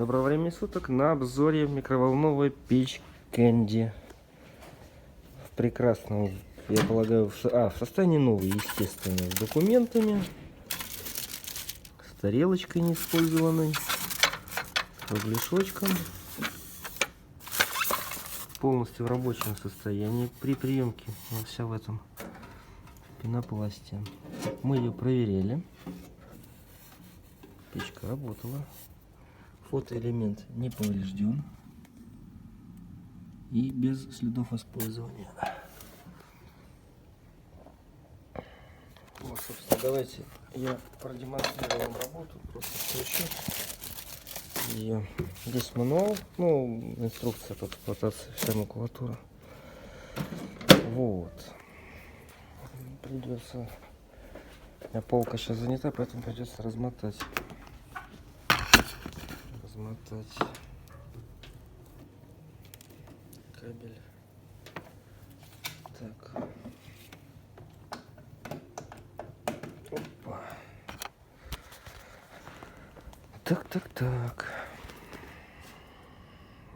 Доброго времени суток. На обзоре микроволновая печь Кэнди. В прекрасном, я полагаю, в состоянии новой, естественно, с документами. С тарелочкой неиспользованной. С кругляшочком. Полностью в рабочем состоянии. При приемке она вся в этом пенопласте. Мы ее проверяли. Печка работала. Фотоэлемент не поврежден и без следов использования. Вот, собственно, давайте я продемонстрирую вам работу. Просто включу ее. Здесь мануал, ну, инструкция по эксплуатации, вся макулатура. Вот. Придется. У меня полка сейчас занята, поэтому придется размотать кабель. Так. Опа. Так.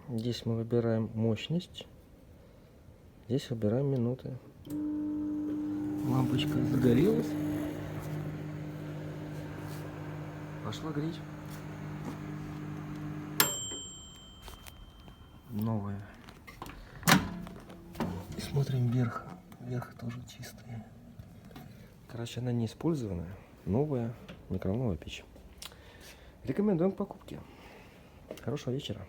Здесь мы выбираем мощность. Здесь выбираем минуты. Лампочка загорелась. Пошла греть. Новая. И смотрим вверх. Вверх тоже чистые. Короче, она не использованная. Новая микроволновая печь. Рекомендуем к покупке. Хорошего вечера.